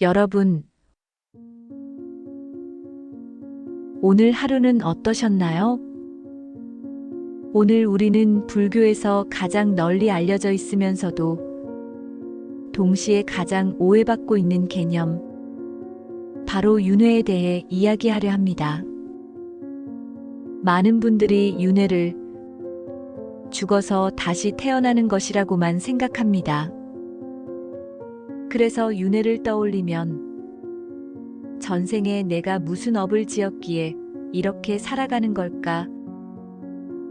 여러분, 오늘 하루는 어떠셨나요? 오늘 우리는 불교에서 가장 널리 알려져 있으면서도 동시에 가장 오해받고 있는 개념, 바로 윤회에 대해 이야기하려 합니다. 많은 분들이 윤회를 죽어서 다시 태어나는 것이라고만 생각합니다. 그래서 윤회를 떠올리면 전생에 내가 무슨 업을 지었기에 이렇게 살아가는 걸까?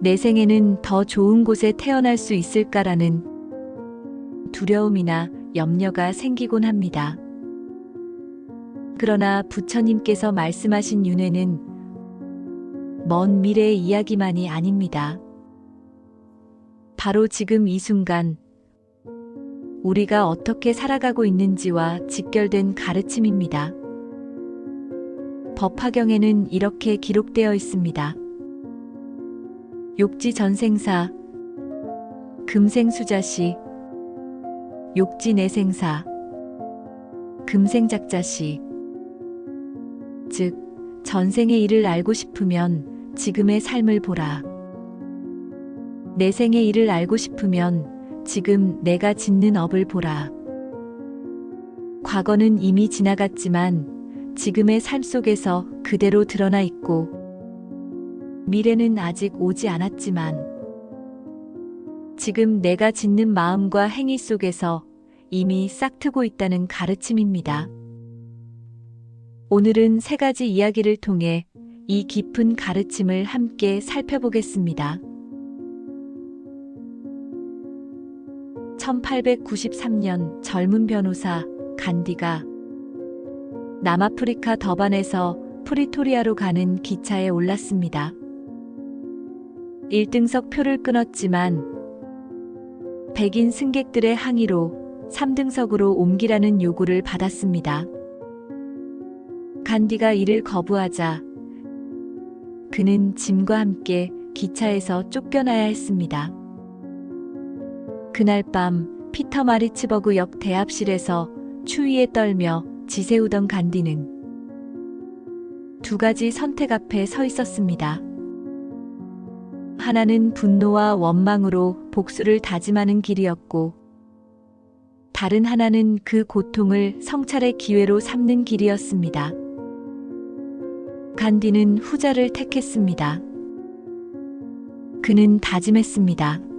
내 생에는 더 좋은 곳에 태어날 수 있을까라는 두려움이나 염려가 생기곤 합니다. 그러나 부처님께서 말씀하신 윤회는 먼 미래의 이야기만이 아닙니다. 바로 지금 이 순간 우리가 어떻게 살아가고 있는지와 직결된 가르침입니다. 법화경에는 이렇게 기록되어 있습니다. 욕지 전생사, 금생수자시, 욕지 내생사, 금생작자시. 즉, 전생의 일을 알고 싶으면 지금의 삶을 보라. 내생의 일을 알고 싶으면 지금 내가 짓는 업을 보라. 과거는 이미 지나갔지만 지금의 삶 속에서 그대로 드러나 있고, 미래는 아직 오지 않았지만 지금 내가 짓는 마음과 행위 속에서 이미 싹트고 있다는 가르침입니다. 오늘은 세 가지 이야기를 통해 이 깊은 가르침을 함께 살펴보겠습니다. 1893년 젊은 변호사 간디가 남아프리카 더반에서 프리토리아로 가는 기차에 올랐습니다. 1등석 표를 끊었지만 백인 승객들의 항의로 3등석으로 옮기라는 요구를 받았습니다. 간디가 이를 거부하자 그는 짐과 함께 기차에서 쫓겨나야 했습니다. 그날 밤 피터 마리츠버그 역 대합실에서 추위에 떨며 지새우던 간디는 두 가지 선택 앞에 서 있었습니다. 하나는 분노와 원망으로 복수를 다짐하는 길이었고, 다른 하나는 그 고통을 성찰의 기회로 삼는 길이었습니다. 간디는 후자를 택했습니다. 그는 다짐했습니다.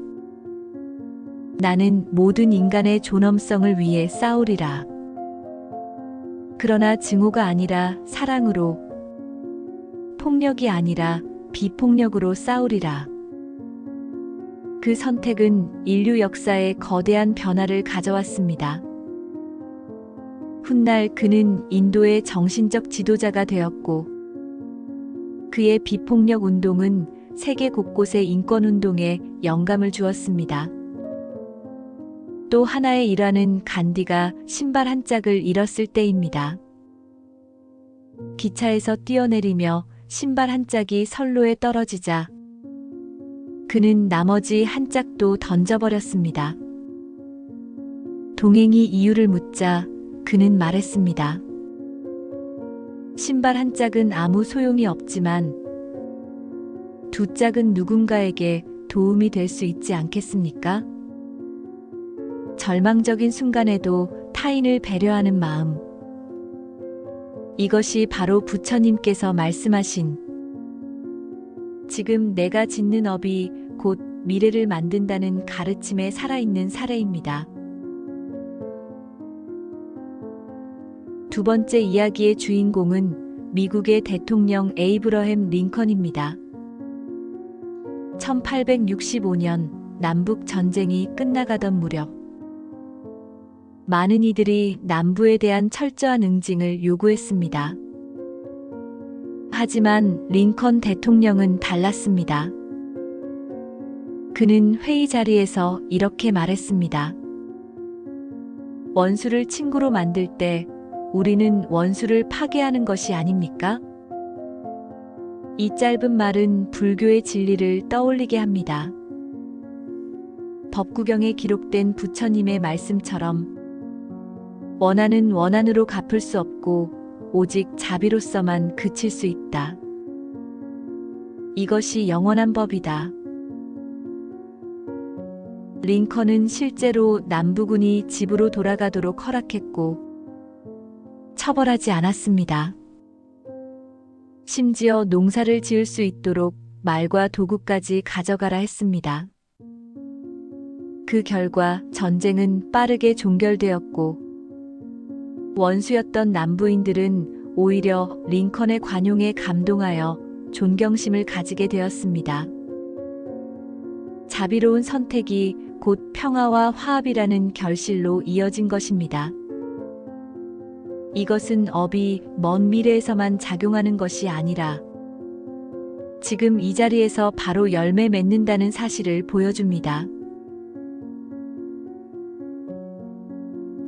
나는 모든 인간의 존엄성을 위해 싸우리라. 그러나 증오가 아니라 사랑으로, 폭력이 아니라 비폭력으로 싸우리라. 그 선택은 인류 역사에 거대한 변화를 가져왔습니다. 훗날 그는 인도의 정신적 지도자가 되었고, 그의 비폭력 운동은 세계 곳곳의 인권 운동에 영감을 주었습니다. 또 하나의 일화는 간디가 신발 한 짝을 잃었을 때입니다. 기차에서 뛰어내리며 신발 한 짝이 선로에 떨어지자 그는 나머지 한 짝도 던져버렸습니다. 동행이 이유를 묻자 그는 말했습니다. 신발 한 짝은 아무 소용이 없지만 두 짝은 누군가에게 도움이 될 수 있지 않겠습니까? 절망적인 순간에도 타인을 배려하는 마음. 이것이 바로 부처님께서 말씀하신 지금 내가 짓는 업이 곧 미래를 만든다는 가르침에 살아있는 사례입니다. 두 번째 이야기의 주인공은 미국의 대통령 에이브러햄 링컨입니다. 1865년 남북 전쟁이 끝나가던 무렵 많은 이들이 남부에 대한 철저한 응징을 요구했습니다. 하지만 링컨 대통령은 달랐습니다. 그는 회의 자리에서 이렇게 말했습니다. 원수를 친구로 만들 때 우리는 원수를 파괴하는 것이 아닙니까? 이 짧은 말은 불교의 진리를 떠올리게 합니다. 법구경에 기록된 부처님의 말씀처럼 원한은 원한으로 갚을 수 없고 오직 자비로서만 그칠 수 있다. 이것이 영원한 법이다. 링컨은 실제로 남부군이 집으로 돌아가도록 허락했고 처벌하지 않았습니다. 심지어 농사를 지을 수 있도록 말과 도구까지 가져가라 했습니다. 그 결과 전쟁은 빠르게 종결되었고 원수였던 남부인들은 오히려 링컨의 관용에 감동하여 존경심을 가지게 되었습니다. 자비로운 선택이 곧 평화와 화합이라는 결실로 이어진 것입니다. 이것은 업이 먼 미래에서만 작용하는 것이 아니라 지금 이 자리에서 바로 열매 맺는다는 사실을 보여줍니다.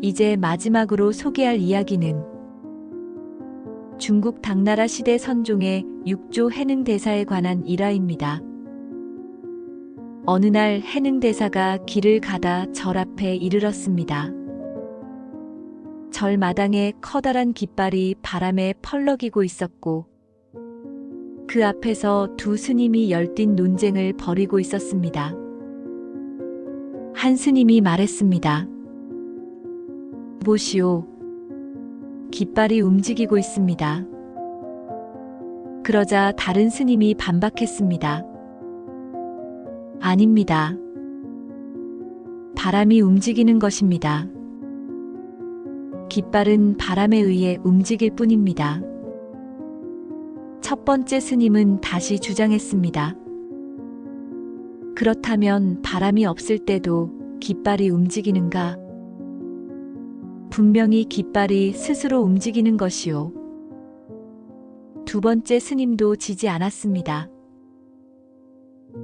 이제 마지막으로 소개할 이야기는 중국 당나라 시대 선종의 육조 해능대사에 관한 일화입니다. 어느 날 해능대사가 길을 가다 절 앞에 이르렀습니다. 절 마당에 커다란 깃발이 바람에 펄럭이고 있었고 그 앞에서 두 스님이 열띤 논쟁을 벌이고 있었습니다. 한 스님이 말했습니다. 보시오. 깃발이 움직이고 있습니다. 그러자 다른 스님이 반박했습니다. 아닙니다. 바람이 움직이는 것입니다. 깃발은 바람에 의해 움직일 뿐입니다. 첫 번째 스님은 다시 주장했습니다. 그렇다면 바람이 없을 때도 깃발이 움직이는가? 분명히 깃발이 스스로 움직이는 것이요. 두 번째 스님도 지지 않았습니다.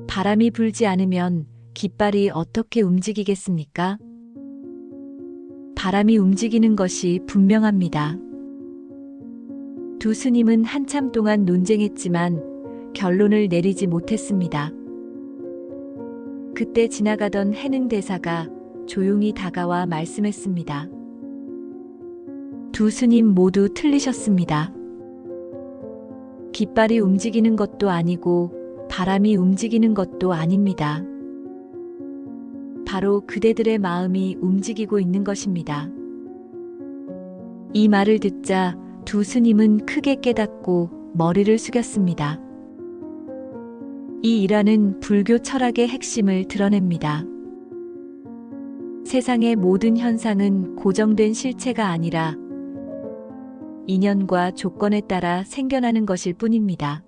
바람이 불지 않으면 깃발이 어떻게 움직이겠습니까? 바람이 움직이는 것이 분명합니다. 두 스님은 한참 동안 논쟁했지만 결론을 내리지 못했습니다. 그때 지나가던 해능대사가 조용히 다가와 말씀했습니다. 두 스님 모두 틀리셨습니다. 깃발이 움직이는 것도 아니고 바람이 움직이는 것도 아닙니다. 바로 그대들의 마음이 움직이고 있는 것입니다. 이 말을 듣자 두 스님은 크게 깨닫고 머리를 숙였습니다. 이 일화는 불교 철학의 핵심을 드러냅니다. 세상의 모든 현상은 고정된 실체가 아니라 인연과 조건에 따라 생겨나는 것일 뿐입니다.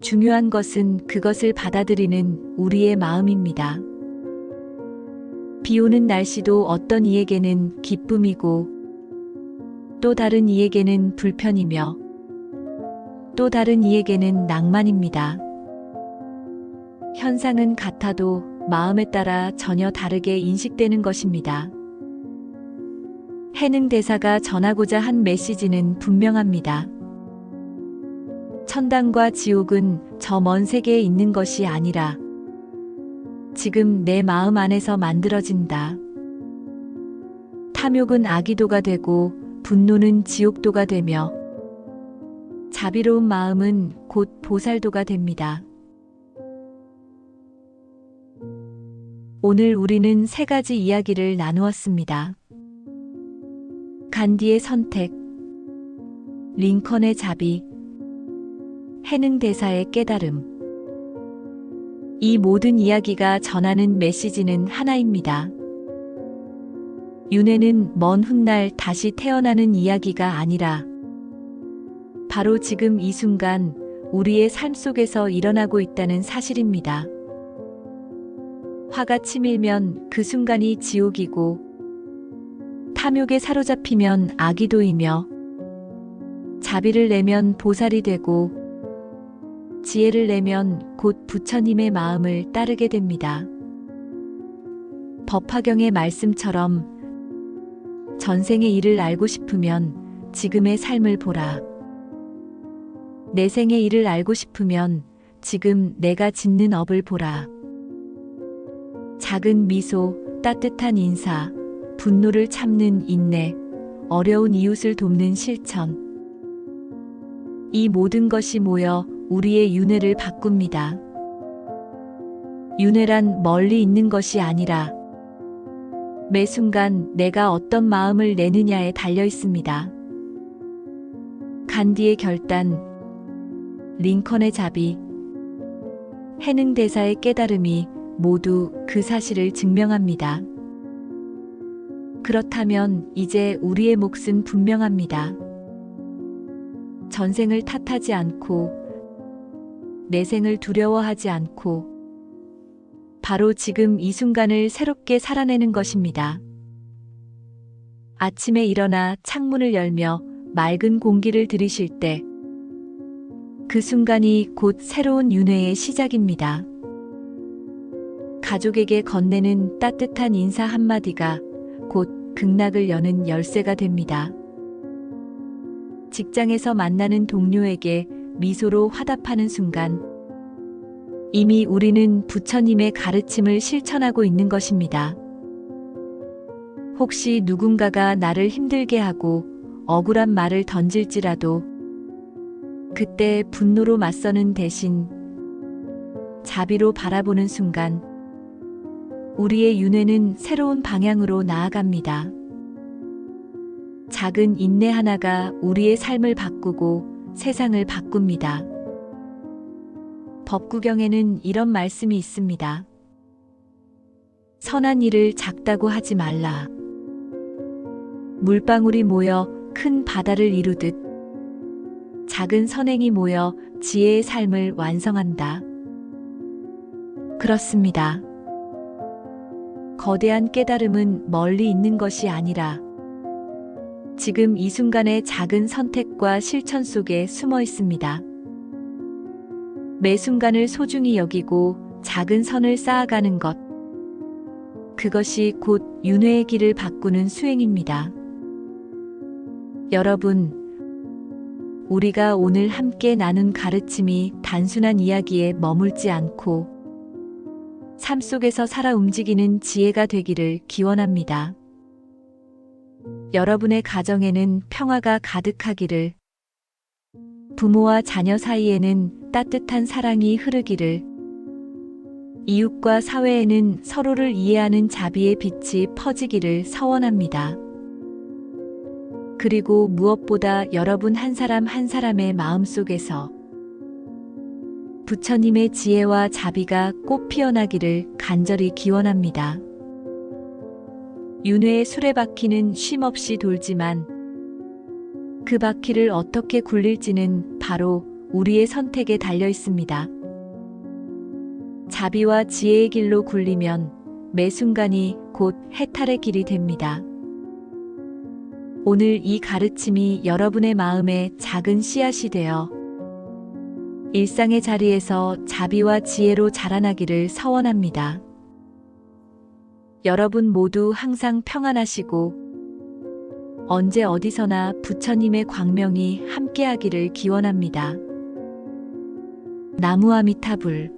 중요한 것은 그것을 받아들이는 우리의 마음입니다. 비 오는 날씨도 어떤 이에게는 기쁨이고 또 다른 이에게는 불편이며 또 다른 이에게는 낭만입니다. 현상은 같아도 마음에 따라 전혀 다르게 인식되는 것입니다. 해능대사가 전하고자 한 메시지는 분명합니다. 천당과 지옥은 저 먼 세계에 있는 것이 아니라 지금 내 마음 안에서 만들어진다. 탐욕은 악의도가 되고 분노는 지옥도가 되며 자비로운 마음은 곧 보살도가 됩니다. 오늘 우리는 세 가지 이야기를 나누었습니다. 간디의 선택, 링컨의 자비, 해능대사의 깨달음. 이 모든 이야기가 전하는 메시지는 하나입니다. 윤회는 먼 훗날 다시 태어나는 이야기가 아니라 바로 지금 이 순간 우리의 삶 속에서 일어나고 있다는 사실입니다. 화가 치밀면 그 순간이 지옥이고 탐욕에 사로잡히면 악의도이며 자비를 내면 보살이 되고 지혜를 내면 곧 부처님의 마음을 따르게 됩니다. 법화경의 말씀처럼 전생의 일을 알고 싶으면 지금의 삶을 보라. 내생의 일을 알고 싶으면 지금 내가 짓는 업을 보라. 작은 미소, 따뜻한 인사, 분노를 참는 인내, 어려운 이웃을 돕는 실천. 이 모든 것이 모여 우리의 윤회를 바꿉니다. 윤회란 멀리 있는 것이 아니라 매 순간 내가 어떤 마음을 내느냐에 달려 있습니다. 간디의 결단, 링컨의 자비, 해능 대사의 깨달음이 모두 그 사실을 증명합니다. 그렇다면 이제 우리의 몫은 분명합니다. 전생을 탓하지 않고 내 생을 두려워하지 않고 바로 지금 이 순간을 새롭게 살아내는 것입니다. 아침에 일어나 창문을 열며 맑은 공기를 들이쉴 때 그 순간이 곧 새로운 윤회의 시작입니다. 가족에게 건네는 따뜻한 인사 한마디가 곧 극락을 여는 열쇠가 됩니다. 직장에서 만나는 동료에게 미소로 화답하는 순간 이미 우리는 부처님의 가르침을 실천하고 있는 것입니다. 혹시 누군가가 나를 힘들게 하고 억울한 말을 던질지라도 그때 분노로 맞서는 대신 자비로 바라보는 순간 우리의 윤회는 새로운 방향으로 나아갑니다. 작은 인내 하나가 우리의 삶을 바꾸고 세상을 바꿉니다. 법구경에는 이런 말씀이 있습니다. 선한 일을 작다고 하지 말라. 물방울이 모여 큰 바다를 이루듯 작은 선행이 모여 지혜의 삶을 완성한다. 그렇습니다. 거대한 깨달음은 멀리 있는 것이 아니라 지금 이 순간의 작은 선택과 실천 속에 숨어 있습니다. 매 순간을 소중히 여기고 작은 선을 쌓아가는 것. 그것이 곧 윤회의 길을 바꾸는 수행입니다. 여러분, 우리가 오늘 함께 나눈 가르침이 단순한 이야기에 머물지 않고 삶 속에서 살아 움직이는 지혜가 되기를 기원합니다. 여러분의 가정에는 평화가 가득하기를, 부모와 자녀 사이에는 따뜻한 사랑이 흐르기를, 이웃과 사회에는 서로를 이해하는 자비의 빛이 퍼지기를 서원합니다. 그리고 무엇보다 여러분 한 사람 한 사람의 마음속에서 부처님의 지혜와 자비가 꽃 피어나기를 간절히 기원합니다. 윤회의 수레바퀴는 쉼없이 돌지만 그 바퀴를 어떻게 굴릴지는 바로 우리의 선택에 달려 있습니다. 자비와 지혜의 길로 굴리면 매 순간이 곧 해탈의 길이 됩니다. 오늘 이 가르침이 여러분의 마음에 작은 씨앗이 되어 일상의 자리에서 자비와 지혜로 자라나기를 서원합니다. 여러분 모두 항상 평안하시고 언제 어디서나 부처님의 광명이 함께하기를 기원합니다. 나무 아미타불.